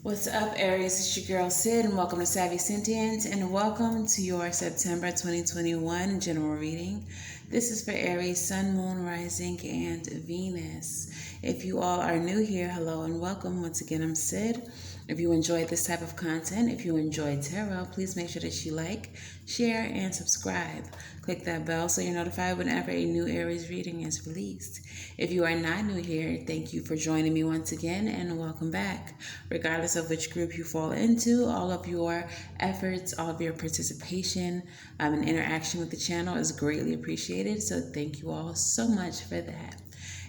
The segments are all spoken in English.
What's up, Aries? It's your girl Sid, and welcome to Savy, Sentient, and welcome to your September 2021 general reading. This is for Aries, Sun, Moon, Rising, and Venus. If you all are new here, hello and welcome. Once again, I'm Sid. If you enjoyed this type of content, if you enjoyed tarot, please make sure that you like, share, and subscribe. Click that bell so you're notified whenever a new Aries reading is released. If you are not new here, thank you for joining me once again and welcome back. Regardless of which group you fall into, all of your efforts, all of your participation, and interaction with the channel is greatly appreciated. So thank you all so much for that.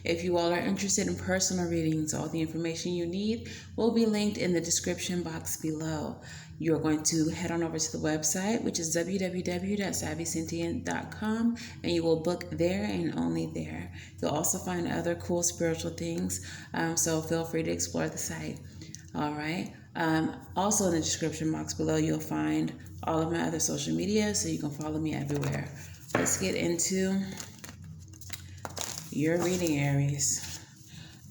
If you all are interested in personal readings, all the information you need will be linked in the description box below. You are going to head on over to the website, which is www.savysentient.com, and you will book there and only there. You'll also find other cool spiritual things, so feel free to explore the site. All right. Also in the description box below, you'll find all of my other social media, so you can follow me everywhere. Let's get into your reading, Aries.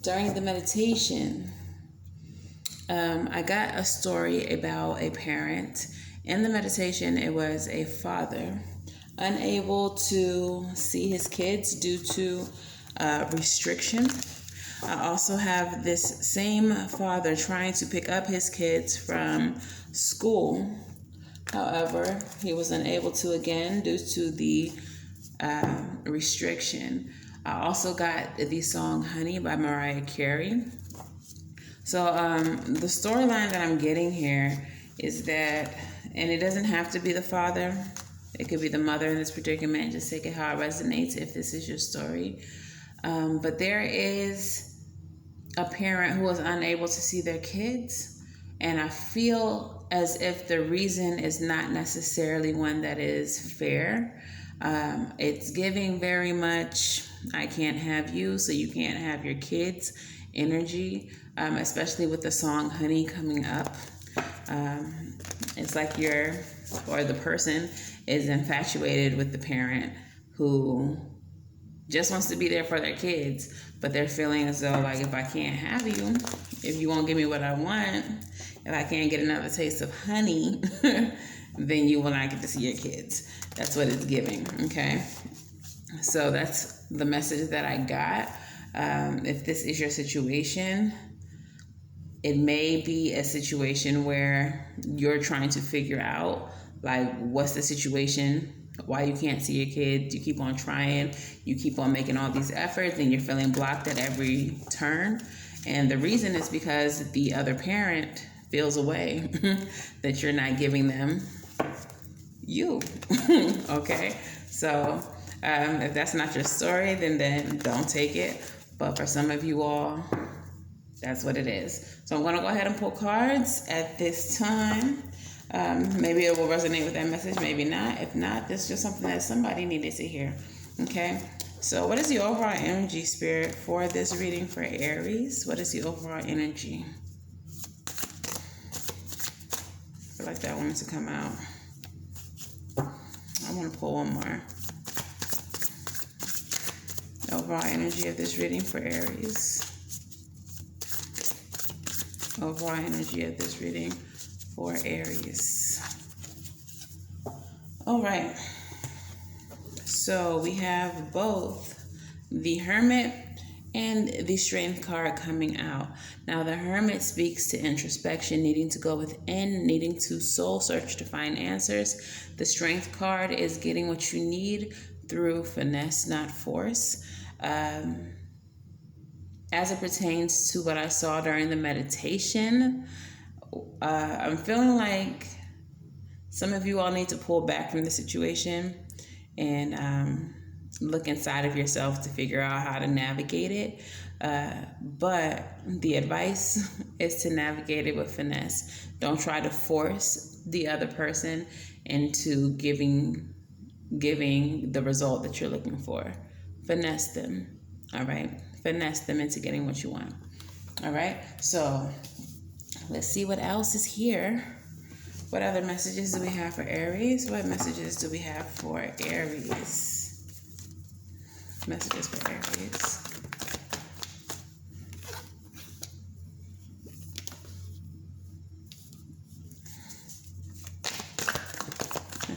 During the meditation, I got a story about a parent. In the meditation, it was a father unable to see his kids due to restriction. I also have this same father trying to pick up his kids from school. However, he was unable to again due to the restriction. I also got the song Honey by Mariah Carey. So the storyline that I'm getting here is that, and it doesn't have to be the father, it could be the mother in this predicament, just take it how it resonates if this is your story. But there is a parent who was unable to see their kids, and I feel as if the reason is not necessarily one that is fair. It's giving very much, I can't have you, so you can't have your kids energy, especially with the song Honey coming up. It's like the person is infatuated with the parent who just wants to be there for their kids, but they're feeling as though, like, if I can't have you, if you won't give me what I want, if I can't get another taste of honey, then you will not get to see your kids. That's what it's giving, okay? So that's the message that I got. If this is your situation, it may be a situation where you're trying to figure out, like, what's the situation, why you can't see your kids. You keep on trying, you keep on making all these efforts, and you're feeling blocked at every turn. And the reason is because the other parent feels a way that you're not giving them you. Okay? So if that's not your story, then don't take it. But for some of you all, that's what it is. So I'm going to go ahead and pull cards at this time. Maybe it will resonate with that message, maybe not. If not, this is just something that somebody needed to hear. Okay? So what is the overall energy, Spirit, for this reading for Aries? What is the overall energy? I feel like that one to come out. I want to pull one more. The overall energy of this reading for Aries. Overall energy of this reading for Aries. All right. So we have both the Hermit and the Strength card coming out. Now, the Hermit speaks to introspection, needing to go within, needing to soul search to find answers. The Strength card is getting what you need through finesse, not force. As it pertains to what I saw during the meditation, I'm feeling like some of you all need to pull back from the situation and look inside of yourself to figure out how to navigate it. But the advice is to navigate it with finesse. Don't try to force the other person into giving the result that you're looking for. Finesse them, all right? Finesse them into getting what you want, all right? So let's see what else is here. What other messages do we have for Aries? What messages do we have for Aries? Messages for Aries.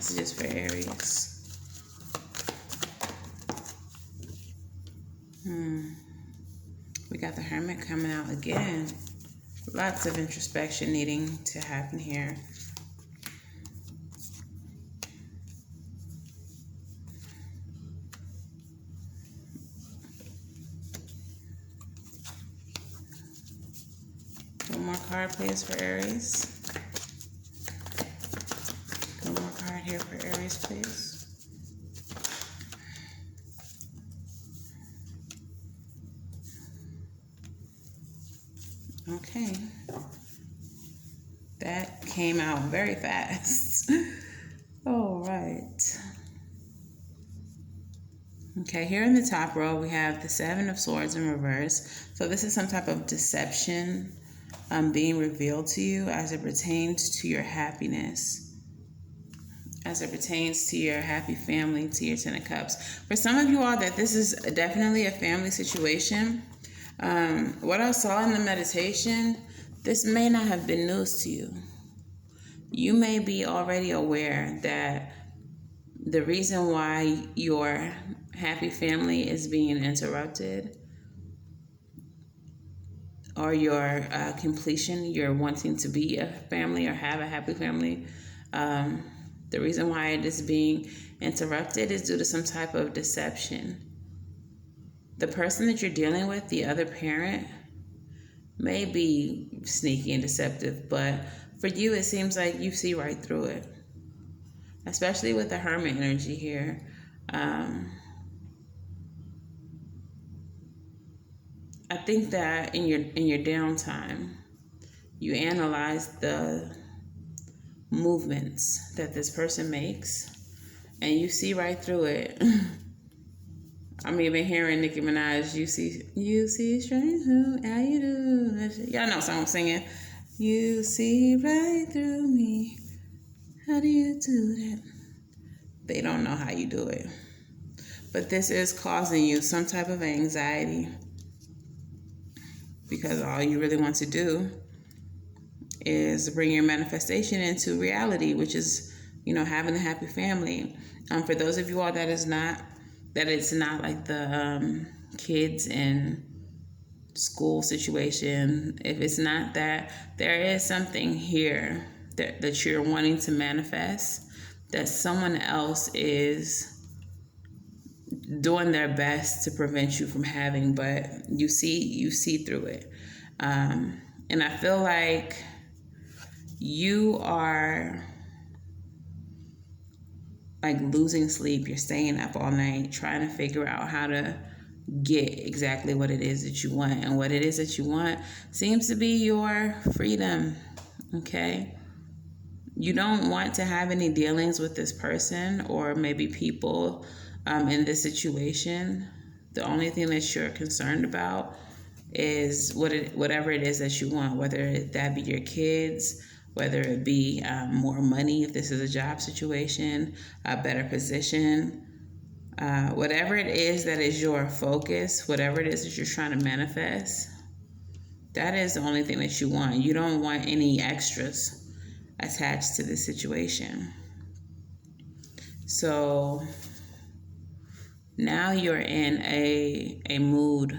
Messages for Aries. We got the Hermit coming out again. Lots of introspection needing to happen here. One more card, please, for Aries. One more card here for Aries, please. Okay. That came out very fast. All right. Okay, here in the top row, we have the Seven of Swords in reverse. So this is some type of deception being revealed to you as it pertains to your happiness, as it pertains to your happy family, to your Ten of Cups. For some of you all, that this is definitely a family situation. What I saw in the meditation, this may not have been news to you. You may be already aware that the reason why your happy family is being interrupted, or your completion, you're wanting to be a family or have a happy family, the reason why it is being interrupted is due to some type of deception. The person that you're dealing with, the other parent, may be sneaky and deceptive, but for you, it seems like you see right through it, especially with the Hermit energy here. I think that in your downtime, you analyze the movements that this person makes, and you see right through it. I'm even hearing Nicki Minaj, you see strange, how you do? Y'all know what I'm singing. You see right through me. How do you do that? They don't know how you do it. But this is causing you some type of anxiety, because all you really want to do is bring your manifestation into reality, which is, having a happy family. For those of you all that it's not like the kids in school situation, if it's not that, there is something here that you're wanting to manifest, that someone else is doing their best to prevent you from having, but you see through it. And I feel like you are like losing sleep. You're staying up all night trying to figure out how to get exactly what it is that you want. And what it is that you want seems to be your freedom, okay? You don't want to have any dealings with this person or maybe people in this situation. The only thing that you're concerned about is whatever it is that you want, whether that be your kids, whether it be more money, if this is a job situation, a better position, whatever it is that is your focus, whatever it is that you're trying to manifest, that is the only thing that you want. You don't want any extras attached to this situation. So now you're in a mood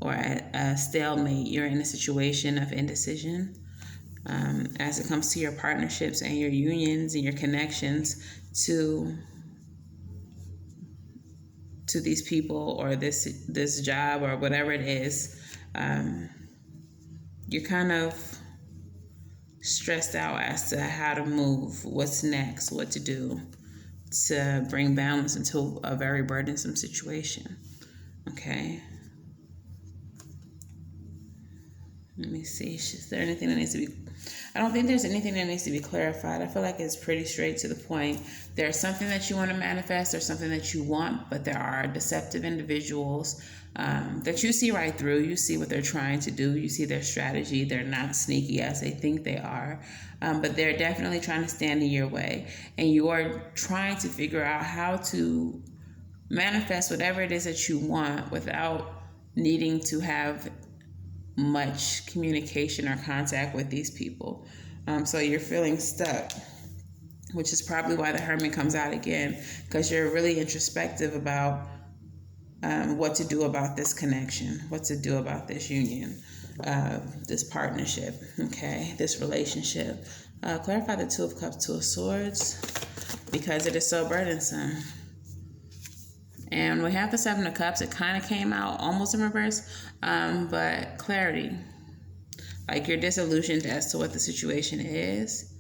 or a stalemate. You're in a situation of indecision as it comes to your partnerships and your unions and your connections to these people or this job or whatever it is. You're kind of stressed out as to how to move, what's next, what to do to bring balance into a very burdensome situation. Okay. Let me see. Is there anything that needs to be... I don't think there's anything that needs to be clarified. I feel like it's pretty straight to the point. There's something that you want to manifest. There's something that you want, but there are deceptive individuals that you see right through. You see what they're trying to do. You see their strategy. They're not sneaky as they think they are, but they're definitely trying to stand in your way. And you are trying to figure out how to manifest whatever it is that you want without needing to have much communication or contact with these people. So you're feeling stuck. which is probably why the Hermit comes out again, because you're really introspective about what to do about this connection, what to do about this union, this partnership, okay, this relationship. Clarify the Two of Cups, Two of Swords, because it is so burdensome. And we have the Seven of Cups. It kind of came out almost in reverse, but clarity. Like, you're disillusioned as to what the situation is.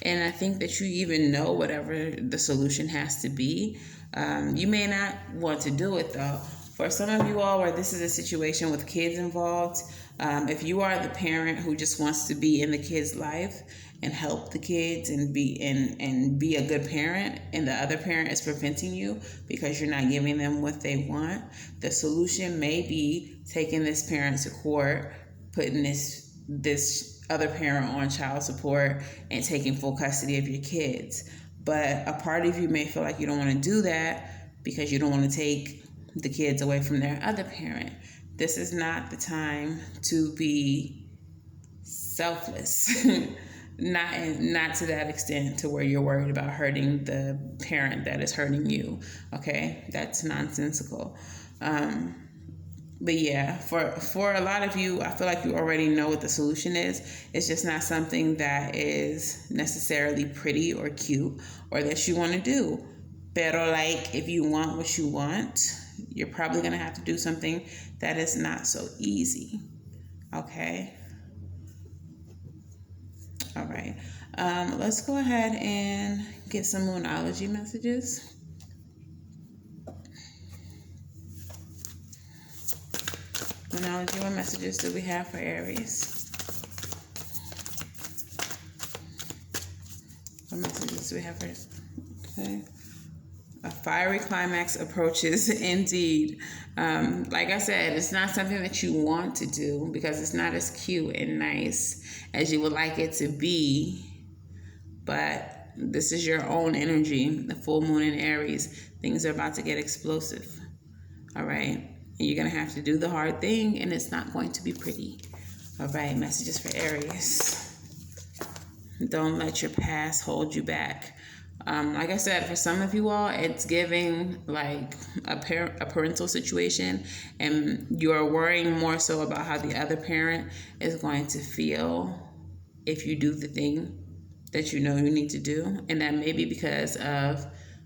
And I think that you even know whatever the solution has to be. You may not want to do it, though. For some of you all where this is a situation with kids involved, if you are the parent who just wants to be in the kid's life and help the kids and be a good parent, and the other parent is preventing you because you're not giving them what they want, the solution may be taking this parent to court, putting this other parent on child support, and taking full custody of your kids. But a part of you may feel like you don't want to do that because you don't want to take the kids away from their other parent. This is not the time to be selfless. Not to that extent to where you're worried about hurting the parent that is hurting you. Okay, that's nonsensical. But yeah, for a lot of you, I feel like you already know what the solution is. It's just not something that is necessarily pretty or cute or that you want to do. Pero like, if you want what you want, you're probably going to have to do something that is not so easy. Okay? All right. Let's go ahead and get some Moonology messages. Moonology, what messages do we have for Aries? What messages do we have for Aries? Okay. A fiery climax approaches indeed. Like I said, it's not something that you want to do because it's not as cute and nice as you would like it to be. But this is your own energy, the full moon in Aries. Things are about to get explosive. All right. And you're going to have to do the hard thing, and it's not going to be pretty. All right. Messages for Aries. Don't let your past hold you back. Like I said, for some of you all, it's giving like a parental situation, and you're worrying more so about how the other parent is going to feel if you do the thing that you know you need to do. And that may be because of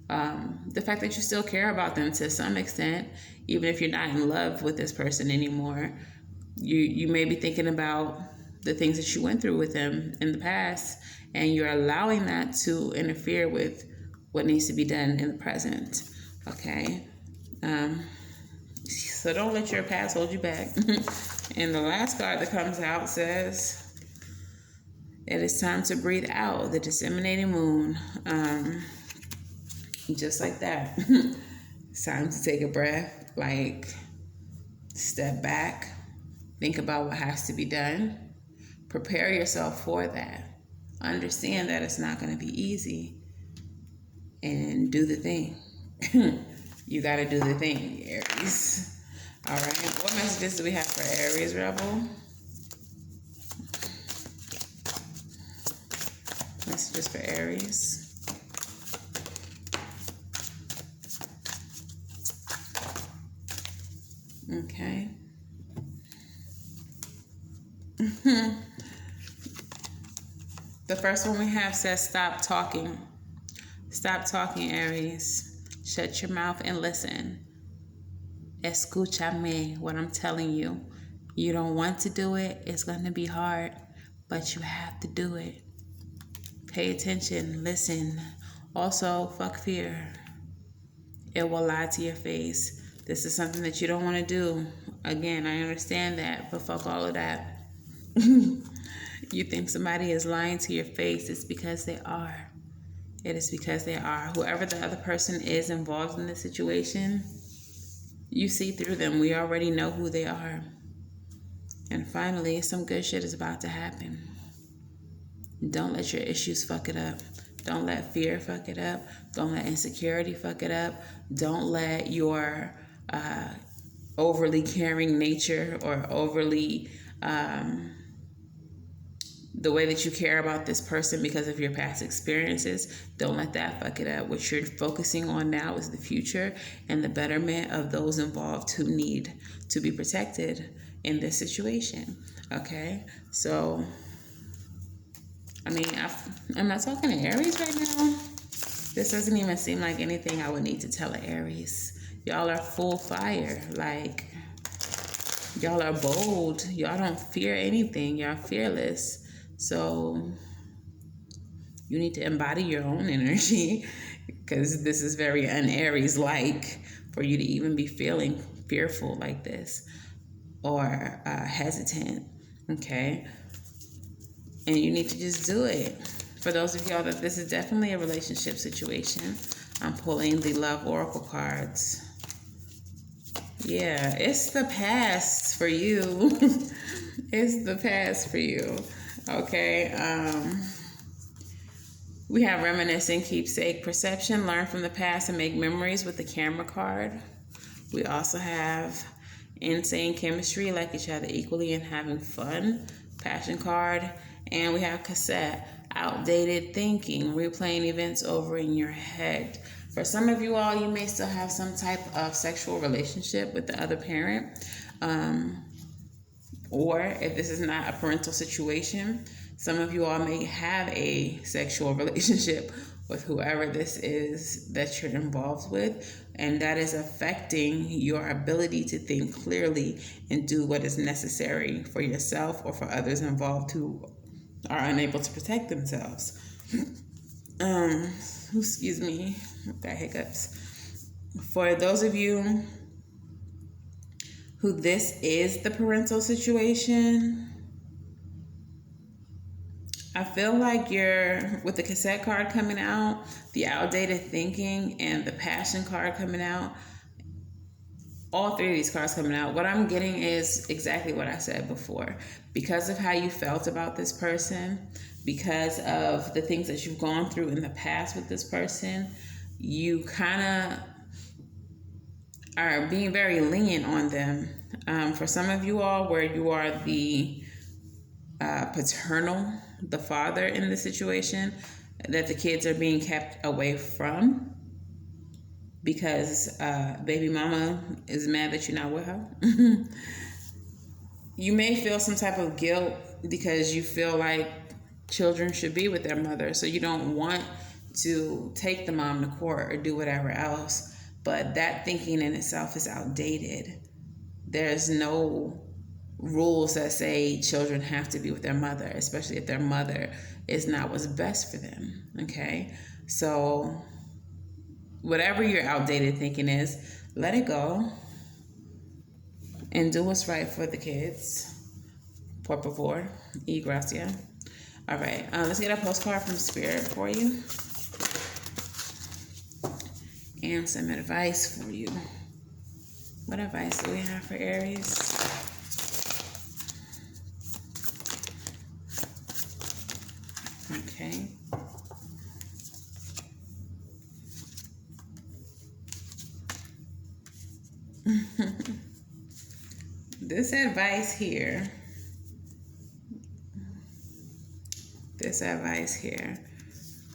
the fact that you still care about them to some extent, even if you're not in love with this person anymore. You may be thinking about the things that you went through with them in the past, and you're allowing that to interfere with what needs to be done in the present. Okay? So don't let your past hold you back. And the last card that comes out says, it is time to breathe out, the disseminating moon. Just like that. It's time to take a breath, like step back, think about what has to be done, prepare yourself for that. Understand that it's not going to be easy, and do the thing. You got to do the thing, Aries. All right. What messages do we have for Aries, Rebel? Messages for Aries. Okay. The first one we have says, stop talking. Stop talking, Aries. Shut your mouth and listen. Escúchame, what I'm telling you. You don't want to do it. It's going to be hard, but you have to do it. Pay attention. Listen. Also, fuck fear. It will lie to your face. This is something that you don't want to do. Again, I understand that, but fuck all of that. You think somebody is lying to your face, it's because they are. It is because they are. Whoever the other person is involved in this situation, you see through them. We already know who they are. And finally, some good shit is about to happen. Don't let your issues fuck it up. Don't let fear fuck it up. Don't let insecurity fuck it up. Don't let your overly caring nature or overly the way that you care about this person because of your past experiences, don't let that fuck it up. What you're focusing on now is the future and the betterment of those involved who need to be protected in this situation. Okay? So, I mean, I'm not talking to Aries right now. This doesn't even seem like anything I would need to tell an Aries. Y'all are full fire. Like, y'all are bold. Y'all don't fear anything. Y'all fearless. So you need to embody your own energy, because this is very un-Aries-like for you to even be feeling fearful like this or hesitant, okay? And you need to just do it. For those of y'all that this is definitely a relationship situation, I'm pulling the Love Oracle cards. Yeah, it's the past for you. It's the past for you. Okay. We have reminiscing, keepsake, perception, learn from the past and make memories with the camera card. We also have insane chemistry, like each other equally and having fun, passion card. And we have cassette, outdated thinking, replaying events over in your head. For some of you all, you may still have some type of sexual relationship with the other parent. Or if this is not a parental situation, some of you all may have a sexual relationship with whoever this is that you're involved with, and that is affecting your ability to think clearly and do what is necessary for yourself or for others involved who are unable to protect themselves. Excuse me, I've got hiccups. For those of you who this is the parental situation, I feel like you're, with the cassette card coming out, the outdated thinking, and the passion card coming out, all three of these cards coming out, what I'm getting is exactly what I said before. Because of how you felt about this person, because of the things that you've gone through in the past with this person, you kind of are being very lenient on them. For some of you all, where you are the paternal, the father in the situation, that the kids are being kept away from because baby mama is mad that you're not with her. You may feel some type of guilt because you feel like children should be with their mother, so you don't want to take the mom to court or do whatever else. But that thinking in itself is outdated. There's no rules that say children have to be with their mother, especially if their mother is not what's best for them, okay? So whatever your outdated thinking is, let it go and do what's right for the kids. Por favor, y gracia. All right, let's get a postcard from Spirit for you and some advice for you. What advice do we have for Aries? Okay. This advice here.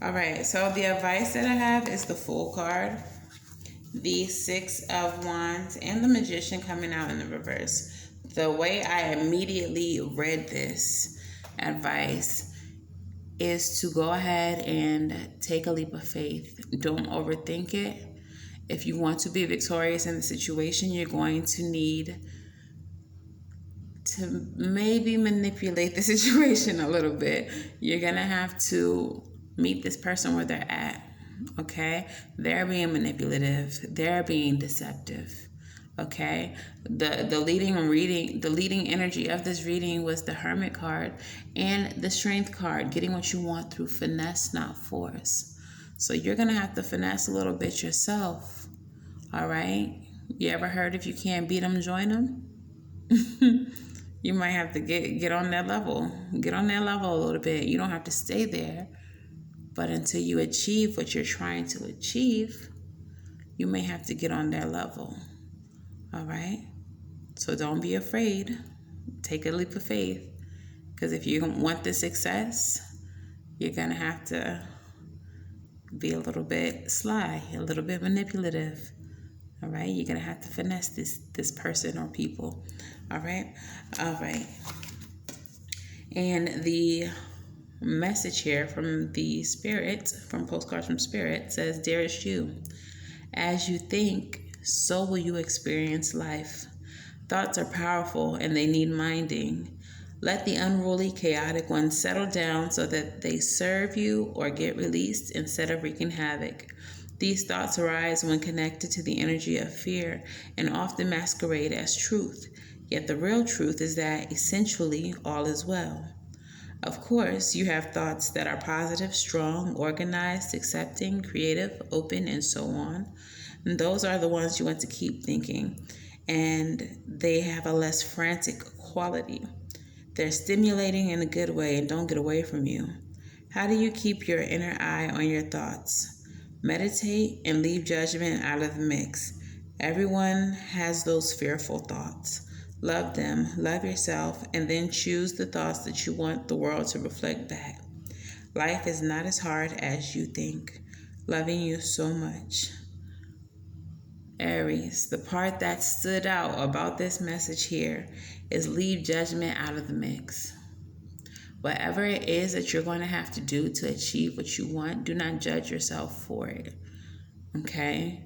All right, so the advice that I have is the Fool card, the Six of Wands, and the Magician coming out in the reverse. The way I immediately read this advice is to go ahead and take a leap of faith. Don't overthink it. If you want to be victorious in the situation, you're going to need to maybe manipulate the situation a little bit. You're going to have to meet this person where they're at, okay? They're being manipulative. They're being deceptive, okay? The leading energy of this reading was the Hermit card and the Strength card, getting what you want through finesse, not force. So you're going to have to finesse a little bit yourself, all right? You ever heard if you can't beat them, join them? You might have to get on that level. Get on that level a little bit. You don't have to stay there. But until you achieve what you're trying to achieve, you may have to get on their level. All right? So don't be afraid. Take a leap of faith Because if you want the success, you're going to have to be a little bit sly, a little bit manipulative. All right? You're going to have to finesse this person or people. All right? All right. And the message here from the Spirit, from Postcards from Spirit, says, Dearest you, as you think, so will you experience life. Thoughts are powerful and they need minding. Let the unruly, chaotic ones settle down so that they serve you or get released instead of wreaking havoc. These thoughts arise when connected to the energy of fear and often masquerade as truth. Yet the real truth is that essentially all is well. Of course, you have thoughts that are positive, strong, organized, accepting, creative, open, and so on. And those are the ones you want to keep thinking. And they have a less frantic quality. They're stimulating in a good way and don't get away from you. How do you keep your inner eye on your thoughts? Meditate and leave judgment out of the mix. Everyone has those fearful thoughts. Love them, love yourself, and then choose the thoughts that you want the world to reflect back. Life is not as hard as you think. Loving you so much. Aries, the part that stood out about this message here is leave judgment out of the mix. Whatever it is that you're going to have to do to achieve what you want, do not judge yourself for it. Okay?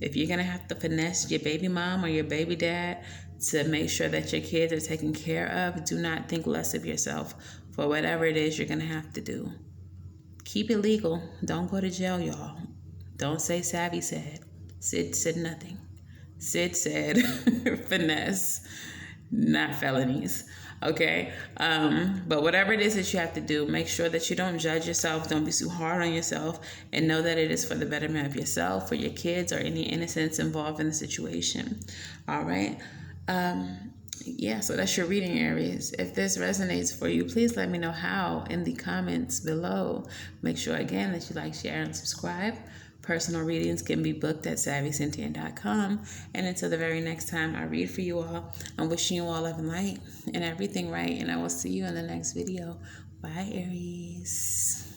If you're going to have to finesse your baby mom or your baby dad to make sure that your kids are taken care of, do not think less of yourself for whatever it is you're going to have to do. Keep it legal. Don't go to jail, y'all. Don't say Savy said. Sid said nothing. Sid said finesse, not felonies. Okay? But whatever it is that you have to do, make sure that you don't judge yourself. Don't be too hard on yourself. And know that it is for the betterment of yourself, for your kids, or any innocents involved in the situation. All right? Yeah, so that's your reading, Aries. If this resonates for you, please let me know how in the comments below. Make sure, again, that you like, share, and subscribe. Personal readings can be booked at SavySentient.com. And until the very next time I read for you all, I'm wishing you all love and light and everything right. And I will see you in the next video. Bye, Aries.